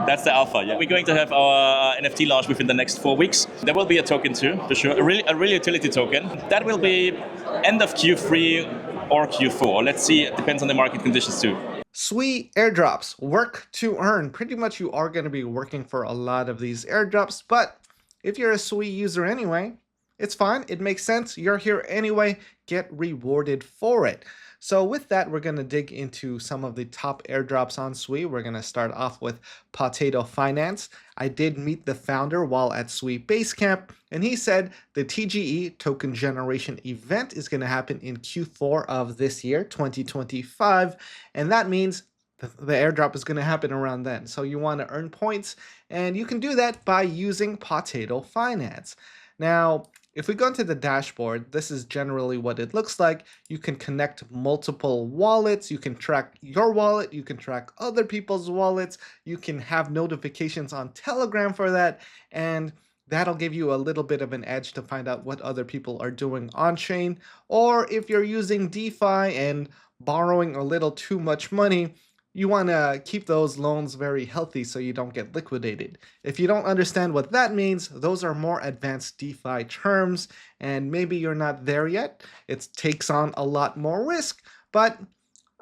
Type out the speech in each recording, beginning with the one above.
That's the alpha, yeah. We're going to have our NFT launch within the next 4 weeks. There will be a token too, for sure, a real utility token. That will be end of Q3 or Q4. Let's see, it depends on the market conditions too. Sui Airdrops, work to earn. Pretty much you are going to be working for a lot of these airdrops, but if you're a Sui user anyway, it's fine. It makes sense. You're here anyway. Get rewarded for it. So with that, we're going to dig into some of the top airdrops on Sui. We're going to start off with Pawtato Finance. I did meet the founder while at Sui Basecamp, and he said the TGE token generation event is going to happen in Q4 of this year, 2025, and that means the airdrop is going to happen around then. So you want to earn points, and you can do that by using Pawtato Finance. Now, if we go into the dashboard, this is generally what it looks like. You can connect multiple wallets. You can track your wallet. You can track other people's wallets. You can have notifications on Telegram for that. And that'll give you a little bit of an edge to find out what other people are doing on-chain. Or if you're using DeFi and borrowing a little too much money, you want to keep those loans very healthy so you don't get liquidated. If you don't understand what that means, those are more advanced DeFi terms, and maybe you're not there yet. It takes on a lot more risk, but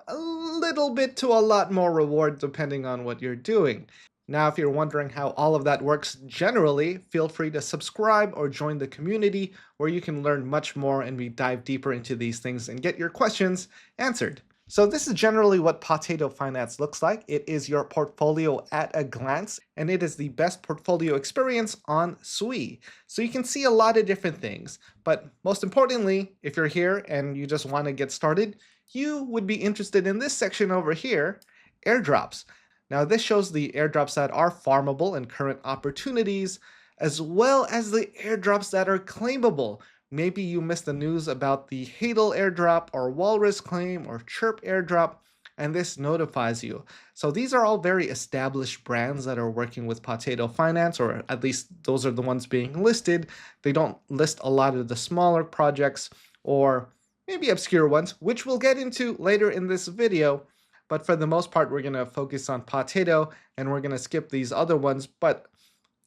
a little bit to a lot more reward depending on what you're doing. Now, if you're wondering how all of that works generally, feel free to subscribe or join the community where you can learn much more and we dive deeper into these things and get your questions answered. So this is generally what Pawtato Finance looks like. It is your portfolio at a glance, and it is the best portfolio experience on Sui. So you can see a lot of different things, but most importantly, if you're here and you just want to get started, you would be interested in this section over here, airdrops. Now this shows the airdrops that are farmable and current opportunities, as well as the airdrops that are claimable. Maybe you missed the news about the Hadel airdrop or Walrus claim or Chirp airdrop, and this notifies you. So these are all very established brands that are working with Pawtato Finance, or at least those are the ones being listed. They don't list a lot of the smaller projects or maybe obscure ones, which we'll get into later in this video. But for the most part, we're going to focus on Pawtato, and we're going to skip these other ones, but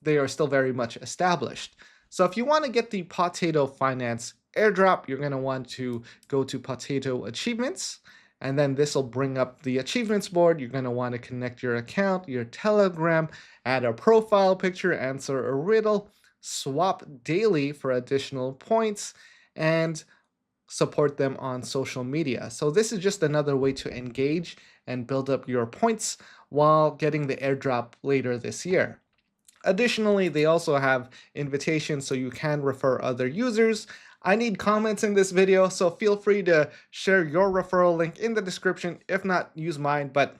they are still very much established. So if you want to get the Pawtato Finance airdrop, you're going to want to go to Pawtato Achievements, and then this will bring up the achievements board. You're going to want to connect your account, your Telegram, add a profile picture, answer a riddle, swap daily for additional points, and support them on social media. So this is just another way to engage and build up your points while getting the airdrop later this year. Additionally, they also have invitations so you can refer other users. I need comments in this video, so feel free to share your referral link in the description. If not, use mine, but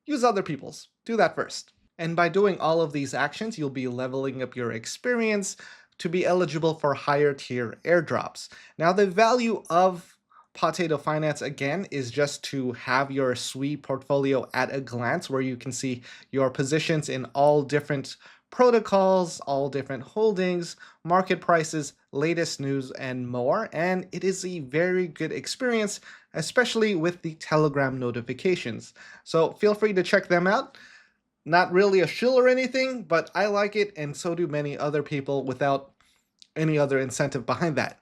use other people's. Do that first. And by doing all of these actions, you'll be leveling up your experience to be eligible for higher tier airdrops. Now, the value of Pawtato Finance, again, is just to have your Sui portfolio at a glance where you can see your positions in all different protocols, all different holdings, market prices, latest news, and more. And it is a very good experience, especially with the Telegram notifications. So feel free to check them out. Not really a shill or anything, but I like it, and so do many other people without any other incentive behind that.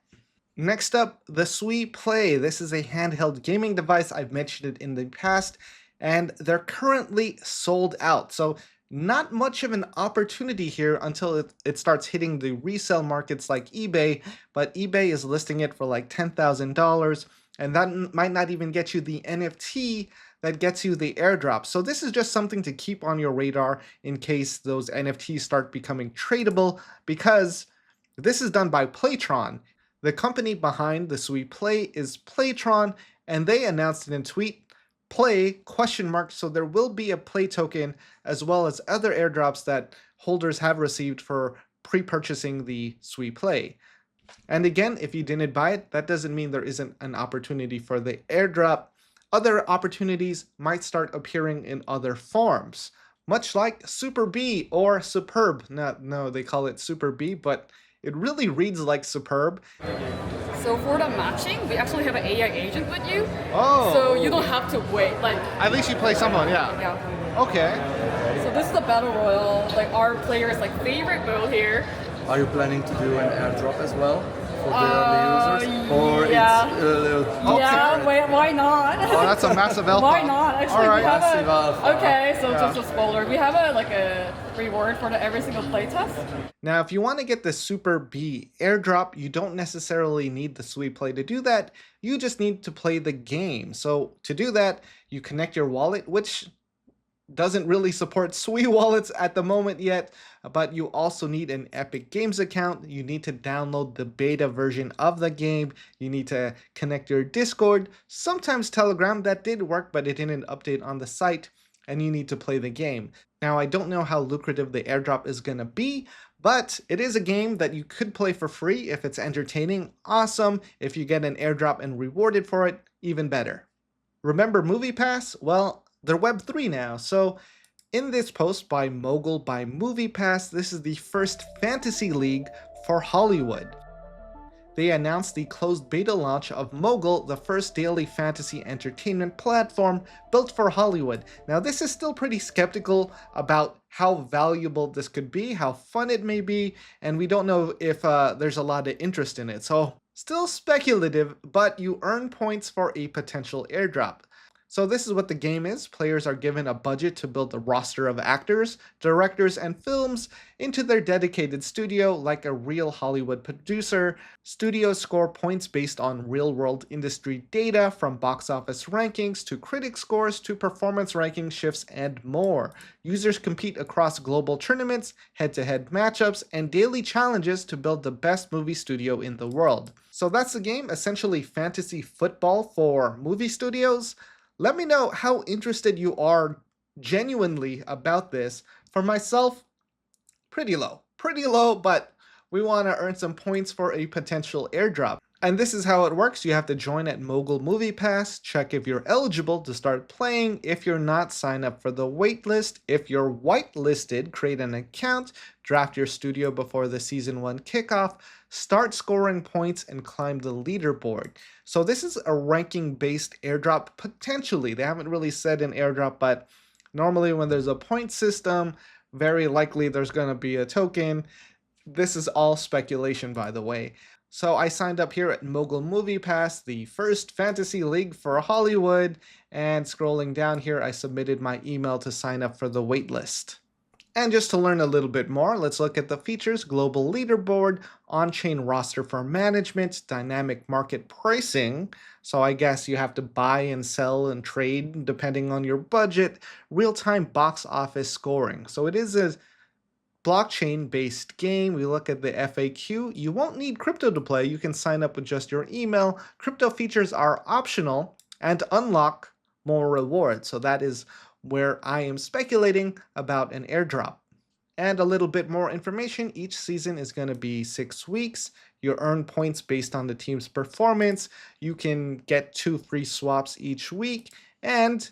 Next up, the Suiplay. This is a handheld gaming device. I've mentioned it in the past, and they're currently sold out. So not much of an opportunity here until it starts hitting the resale markets like eBay, but eBay is listing it for like $10,000, and that might not even get you the NFT that gets you the airdrop. So this is just something to keep on your radar in case those NFTs start becoming tradable, because this is done by Playtron. The company behind the Suiplay is Playtron, and they announced it in tweet, Play ? So there will be a Play token as well as other airdrops that holders have received for pre-purchasing the Suiplay. And again, if you didn't buy it, that doesn't mean there isn't an opportunity for the airdrop. Other opportunities might start appearing in other forms, much like Super B or Superb. No, they call it Super B, but it really reads like Superb. So for the matching, we actually have an AI agent with you. Oh. So you don't have to wait. Like at least you play someone, yeah. Yeah. Okay. So So this is the battle royal, like our players' like favorite mode here. Are you planning to do an airdrop as well for the early users? Or yeah. it's Why not? Oh, that's a massive alpha. Why not? Actually, All right. we have Massive alpha. Okay, so Yeah. just a spoiler. We have a reward for every single playtest. Now, if you want to get the Super B airdrop, you don't necessarily need the Suiplay to do that. You just need to play the game. So to do that, you connect your wallet, which doesn't really support Sui wallets at the moment yet, but you also need an Epic Games account. You need to download the beta version of the game. You need to connect your Discord, sometimes Telegram. That did work, but it didn't update on the site, and you need to play the game. Now, I don't know how lucrative the airdrop is going to be, but it is a game that you could play for free. If it's entertaining, awesome. If you get an airdrop and rewarded for it, even better. Remember Moviepass? Well, they're Web3 now. So in this post by Mogul by Moviepass, this is the first fantasy league for Hollywood. They announced the closed beta launch of Mogul, the first daily fantasy entertainment platform built for Hollywood. Now, this is still pretty skeptical about how valuable this could be, how fun it may be, and we don't know if there's a lot of interest in it. So still speculative, but you earn points for a potential airdrop. So this is what the game is. Players are given a budget to build a roster of actors, directors, and films into their dedicated studio like a real Hollywood producer. Studios score points based on real-world industry data, from box office rankings to critic scores to performance ranking shifts and more. Users compete across global tournaments, head-to-head matchups, and daily challenges to build the best movie studio in the world. So that's the game, essentially fantasy football for movie studios. Let me know how interested you are genuinely about this. For myself, pretty low, but we want to earn some points for a potential airdrop. And this is how it works. You have to join at Mogul Moviepass, check if you're eligible to start playing. If you're not, sign up for the waitlist. If you're whitelisted, create an account, draft your studio before the Season 1 kickoff, start scoring points, and climb the leaderboard. So this is a ranking-based airdrop, potentially. They haven't really said an airdrop, but normally when there's a point system, very likely there's going to be a token. This is all speculation, by the way. So I signed up here at Mogul Moviepass, the first fantasy league for Hollywood, and scrolling down here, I submitted my email to sign up for the waitlist. And just to learn a little bit more, let's look at the features: global leaderboard, on-chain roster for management, dynamic market pricing. So I guess you have to buy and sell and trade depending on your budget, real-time box office scoring. So it is a blockchain-based game. We look at the FAQ. You won't need crypto to play. You can sign up with just your email. Crypto features are optional and unlock more rewards. So that is where I am speculating about an airdrop. And a little bit more information. Each season is going to be 6 weeks. You earn points based on the team's performance. You can get 2 free swaps each week, and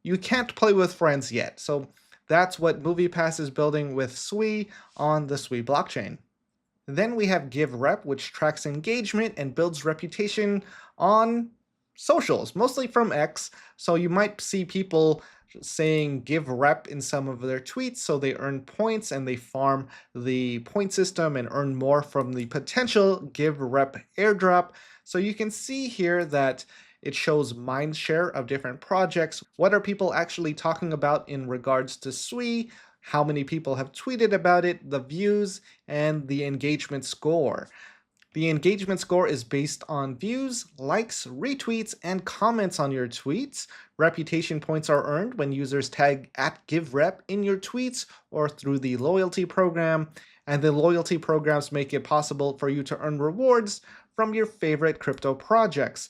you can't play with friends yet. So that's what Moviepass is building with Sui on the Sui blockchain. Then we have GiveRep, which tracks engagement and builds reputation on socials, mostly from X. So you might see people saying GiveRep in some of their tweets, so they earn points and they farm the point system and earn more from the potential GiveRep airdrop. So you can see here that it shows mind share of different projects. What are people actually talking about in regards to Sui? How many people have tweeted about it, the views, and the engagement score. The engagement score is based on views, likes, retweets, and comments on your tweets. Reputation points are earned when users tag @GiveRep in your tweets or through the loyalty program. And the loyalty programs make it possible for you to earn rewards from your favorite crypto projects.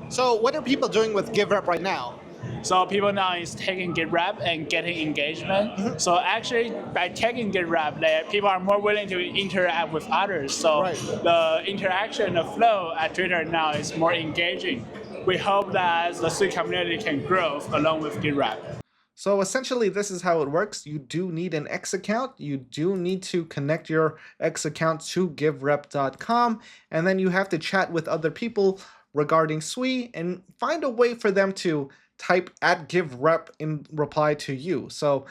So what are people doing with GiveRep right now? So people now is taking GiveRep and getting engagement. So actually, by taking GiveRep, people are more willing to interact with others. So the interaction, the flow at Twitter now is more engaging. We hope that the Sui community can grow along with GiveRep. So essentially, this is how it works. You do need an X account. You do need to connect your X account to GiveRep.com, and then you have to chat with other people regarding Sui and find a way for them to type @GiveRep in reply to you. So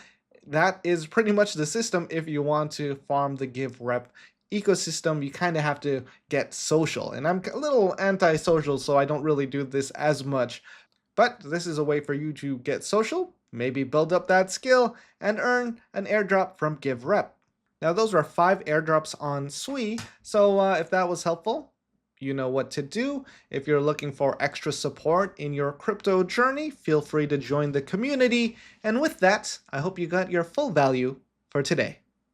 that is pretty much the system. If you want to farm the GiveRep ecosystem, you kind of have to get social. And I'm a little anti-social, so I don't really do this as much. But this is a way for you to get social, maybe build up that skill, and earn an airdrop from GiveRep. Now, those were 5 airdrops on Sui, so if that was helpful, you know what to do. If you're looking for extra support in your crypto journey, feel free to join the community. And with that, I hope you got your full value for today.